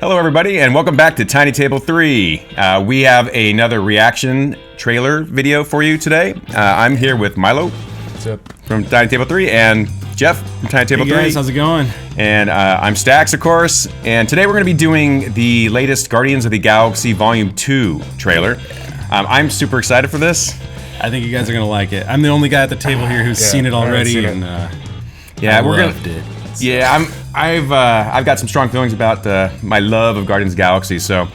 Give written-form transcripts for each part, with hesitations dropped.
Hello, everybody, and welcome back to Tiny Table 3. We have another reaction trailer video for you today. I'm here with Milo from Tiny Table 3 and Jeff from Tiny Table 3. Hey guys, how's it going? And I'm Stax, of course. And today we're going to be doing the latest Guardians of the Galaxy Volume 2 trailer. I'm super excited for this. I think you guys are going to like it. I'm the only guy at the table here who's seen it already, and I loved it. So. Yeah, I've got some strong feelings about my love of Guardians of the Galaxy, so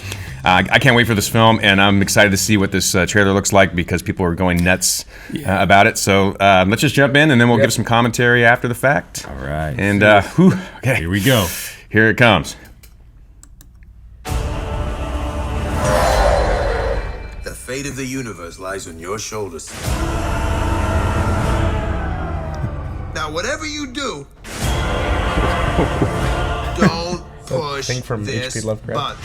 I can't wait for this film, and I'm excited to see what this trailer looks like because people are going nuts about it. So let's just jump in, and then we'll give some commentary after the fact. All right. And okay, here we go. Here it comes. The fate of the universe lies on your shoulders. Now, whatever you do, don't push this button.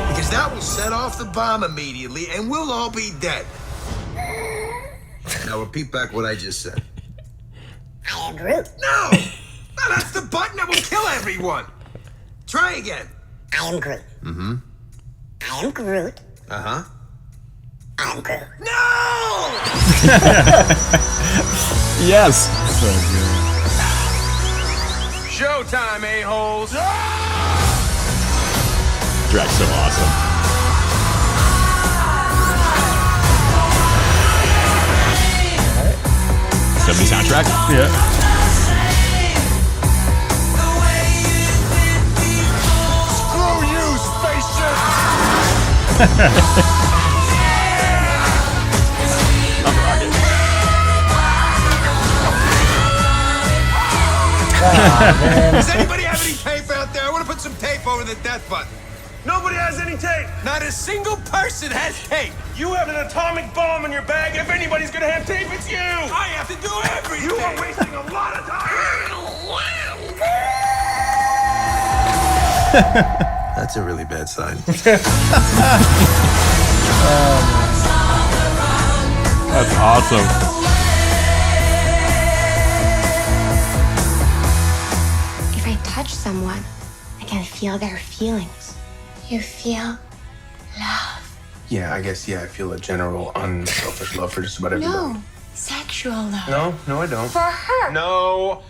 Because that will set off the bomb immediately and we'll all be dead. Now repeat back what I just said. I am Groot. No! No, that's the button that will kill everyone. Try again. I am Groot. Mm-hmm. I am Groot. Uh-huh. I am Groot. No! Yes. So good. Showtime, a-holes! Drax so awesome. Right. 70 soundtrack? Yeah. Screw you, spaceship! Does anybody have any tape out there? I want to put some tape over the death button. Nobody has any tape. Not a single person has tape. You have an atomic bomb in your bag. If anybody's gonna have tape, it's you. I have to do everything. You are wasting a lot of time. That's a really bad sign. That's awesome. If I touch someone, I can feel their feelings. You feel love. Yeah, I guess, I feel a general unselfish love for just about everybody. No, sexual love. No, I don't. For her. No.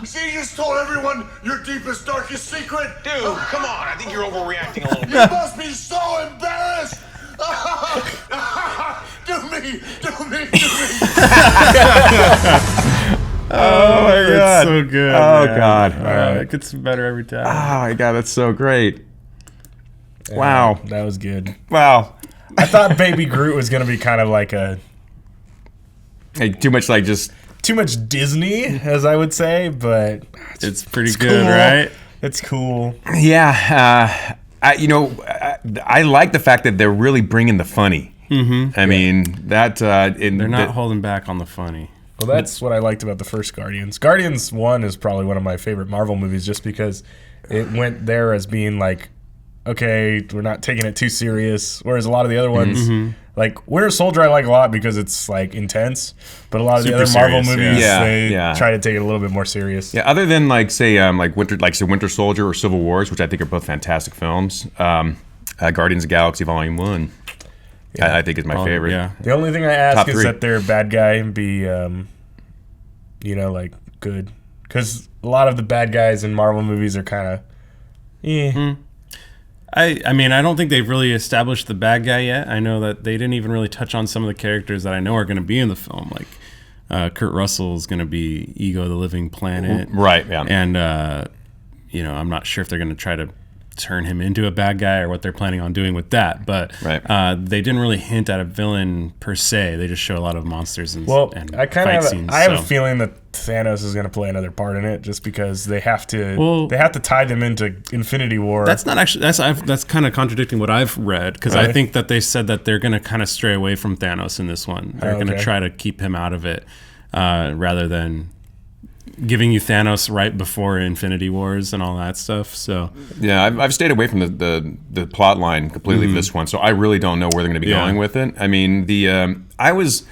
See, you just told everyone your deepest, darkest secret. Dude, come on. I think you're overreacting a little You bit. must be so embarrassed. Do me. Oh my god. It's so good. Oh man. god. It gets better every time. Oh my god, that's so great. Wow. That was good. Wow. I thought Baby Groot was gonna be kind of like Hey, too much like just too much Disney, as I would say, but It's pretty good, right? It's cool. yeah. I like the fact that they're really bringing the funny. Mm-hmm. I mean that They're not holding back on the funny. Well, that's what I liked about the first Guardians. Guardians 1 is probably one of my favorite Marvel movies just because it went there as being like, okay, we're not taking it too serious. Whereas a lot of the other ones, like Winter Soldier, I like a lot because it's like intense. But a lot of the other Marvel movies, they try to take it a little bit more serious. Yeah, other than like say Winter Soldier or Civil Wars, which I think are both fantastic films. Guardians of the Galaxy Volume 1. I think is my favorite. Yeah. The only thing I ask Top is 3. that their bad guy be, like good, because a lot of the bad guys in Marvel movies are kind of, I mean, I don't think they've really established the bad guy yet. I know that they didn't even really touch on some of the characters that I know are going to be in the film. Like Kurt Russell is going to be Ego the Living Planet. Right, yeah. And, I'm not sure if they're going to try to turn him into a bad guy or what they're planning on doing with that. But they didn't really hint at a villain per se. They just show a lot of monsters and I kind fight of scenes. I have a feeling that Thanos is going to play another part in it just because they have to tie them into Infinity War. That's not actually that's kind of contradicting what I've read because I think that they said that they're going to kind of stray away from Thanos in this one. They're going to try to keep him out of it rather than giving you Thanos right before Infinity Wars and all that stuff. So yeah, I've stayed away from the plot line completely for this one, so I really don't know where they're going to be going with it. I mean, I was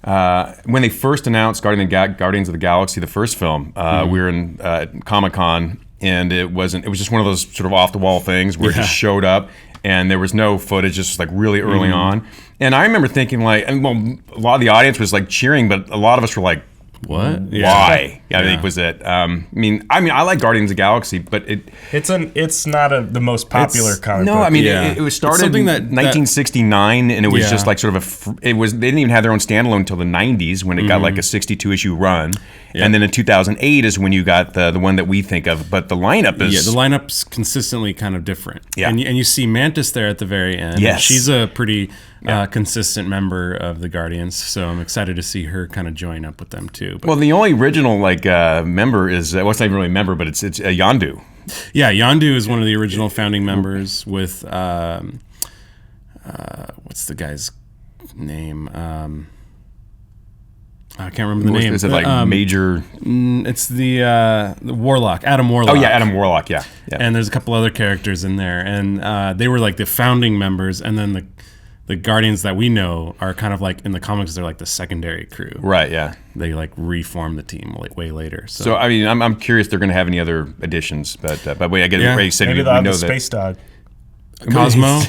when they first announced Guardians of the Galaxy, the first film, we were in Comic-Con, and it was just one of those sort of off the wall things where it just showed up, and there was no footage, just like really early on. And I remember thinking like, a lot of the audience was like cheering, but a lot of us were like, what? Why? I think was it. I mean, I like Guardians of the Galaxy, but it's not the most popular comic book. No, I mean, it was started in 1969, and it was just like sort of they didn't even have their own standalone until the 90s when it got like a 62 issue run, and then in 2008 is when you got the one that we think of. But the lineup is the lineup's consistently kind of different. Yeah, and you see Mantis there at the very end. Yes, she's a pretty consistent member of the Guardians, so I'm excited to see her kind of join up with them too. But, well, the only original member is well, it's not even really a member, but it's Yondu. Yeah, Yondu is one of the original founding members with what's the guy's name? I can't remember the name. Is it like Major? It's the Warlock, Adam Warlock. Oh yeah, Adam Warlock. Yeah. And there's a couple other characters in there, and they were like the founding members, and then the Guardians that we know are kind of like in the comics, they're like the secondary crew. Right. Yeah. They like reform the team like way later. So I mean, I'm curious they're going to have any other additions, but wait, I get it. Ray said maybe we they'll have know the that Space Dog. Cosmo.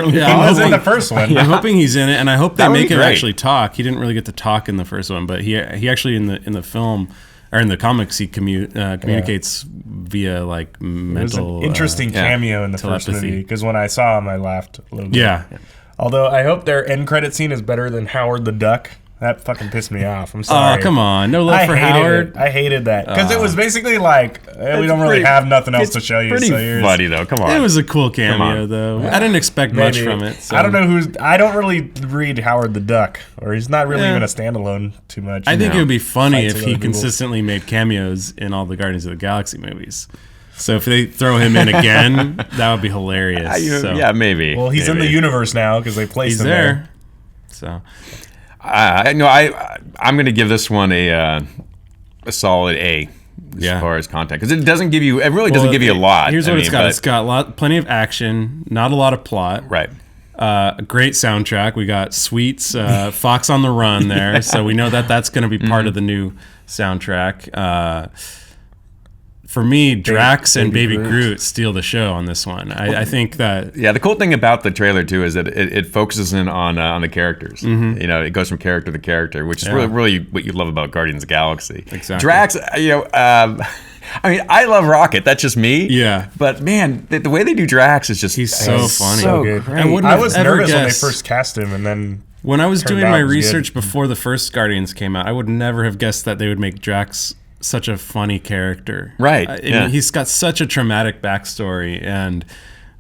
Yeah, he was in the first one. I'm hoping he's in it, and I hope they make him actually talk. He didn't really get to talk in the first one, but he actually in the film or in the comics he communicates via like mental. It was an interesting cameo in the telepathy. first movie because when I saw him, I laughed a little bit. Yeah. Although I hope their end credit scene is better than Howard the Duck. That fucking pissed me off. I'm sorry. Oh, come on. No love for Howard. I hated that. Because it was basically like, we don't really have nothing else to show you. Pretty funny, though. Come on. It was a cool cameo, though. I didn't expect much from it. So. I don't know I don't really read Howard the Duck, or he's not really even a standalone too much. I think it would be funny if he consistently made cameos in all the Guardians of the Galaxy movies. So if they throw him in again, that would be hilarious. Yeah, maybe. Well, he's in the universe now because they placed him there. So, I'm going to give this one a solid A as far as content, because it doesn't give you. It really doesn't give you a lot. Here's what it's got. It's got plenty of action, not a lot of plot. Right. A great soundtrack. We got Sweet's Fox on the Run there, so we know that's going to be part of the new soundtrack. For me, Drax and Baby Groot steal the show on this one. I think that... Yeah, the cool thing about the trailer, too, is that it focuses in on the characters. Mm-hmm. You know, it goes from character to character, which is really what you love about Guardians of the Galaxy. Exactly. Drax, I mean, I love Rocket. That's just me. Yeah. But, man, the way they do Drax is just... He's so funny. So good. I was nervous when they first cast him, and then... When I was doing my research before the first Guardians came out, I would never have guessed that they would make Drax such a funny character. Right. I mean, he's got such a traumatic backstory, and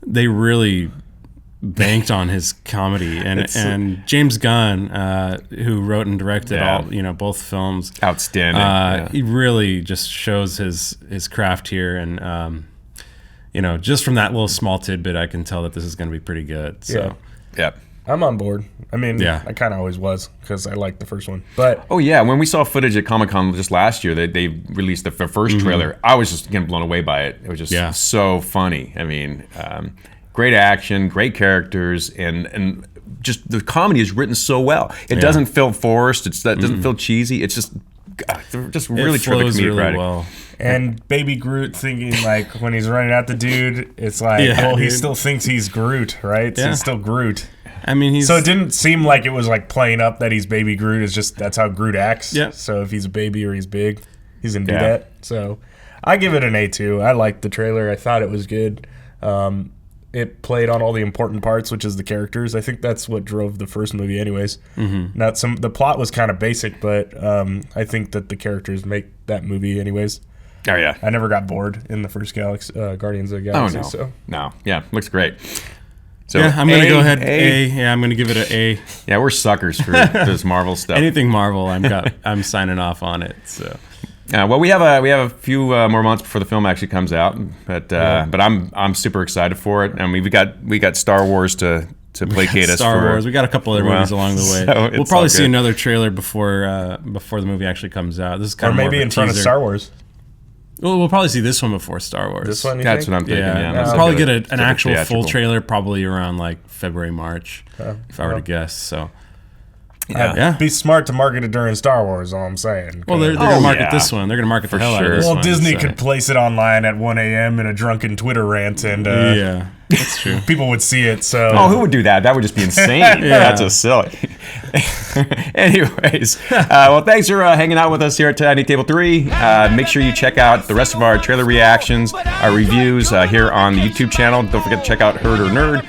they really banked on his comedy. And James Gunn, who wrote and directed both films, outstanding. He really just shows his craft here, and just from that little small tidbit, I can tell that this is going to be pretty good. So, yeah. I'm on board. I mean, I kind of always was because I liked the first one. But when we saw footage at Comic-Con just last year, they released the first trailer. I was just again blown away by it. It was just so funny. I mean, great action, great characters, and just the comedy is written so well. It doesn't feel forced. It doesn't feel cheesy. It's just really terrific comedic writing. Well. And Baby Groot thinking, like, when he's running at the dude, it's like, he still thinks he's Groot, right? So he's still Groot. I mean, so it didn't seem like it was like playing up that he's Baby Groot. It's just that's how Groot acts. Yeah. So if he's a baby or he's big, he's gonna do that. So I give it an A2. I liked the trailer. I thought it was good. It played on all the important parts, which is the characters. I think that's what drove the first movie, anyways. Mm-hmm. The plot was kind of basic, but I think that the characters make that movie, anyways. Oh yeah. I never got bored in the first Guardians of the Galaxy. Oh no. No. Looks great. So I'm going to go ahead A. Yeah, I'm going to give it an A. Yeah, we're suckers for this Marvel stuff. Anything Marvel, I'm signing off on it. So, well, we have a few more months before the film actually comes out, but I'm super excited for it. I mean, we got Star Wars to placate us. Star Wars. We got a couple other movies along the way. So we'll probably see another trailer before the movie actually comes out. This is kind of maybe in front of Star Wars. Well, we'll probably see this one before Star Wars. This one, that's what I'm thinking. Yeah, we'll probably get an actual full trailer probably around like February, March, if I were to guess. So, Yeah. Be smart to market it during Star Wars, all I'm saying. Well, they're going to market this one. They're going to market the hell out of this one. Well, Disney could place it online at 1 a.m. in a drunken Twitter rant, and yeah, that's true. people would see it. So, who would do that? That would just be insane. That's just silly. Anyways, well, thanks for hanging out with us here at Tiny Table 3. Make sure you check out the rest of our trailer reactions, our reviews here on the YouTube channel. Don't forget to check out Herd or Nerd.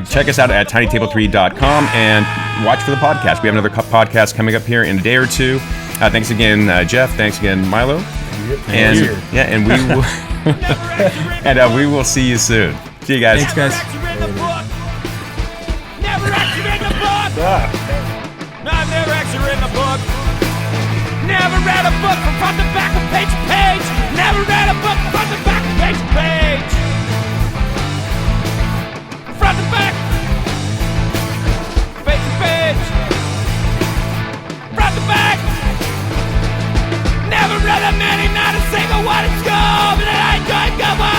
Check us out at tinytable3.com and watch for the podcast. We have another podcast coming up here in a day or two. Thanks again, Jeff. Thanks again, Milo. And we will and we will see you soon. See you guys. Thanks, guys. Never actually read the book. No, I've never actually read the book. Never read a book from front to back of page to page. Never read a book from front to back of page to page. Front to back. Page to page. Front to back. Never read a many, not a single one in school, but I enjoyed good one.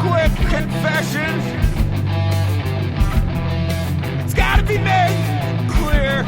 Quick confession. It's gotta be made clear.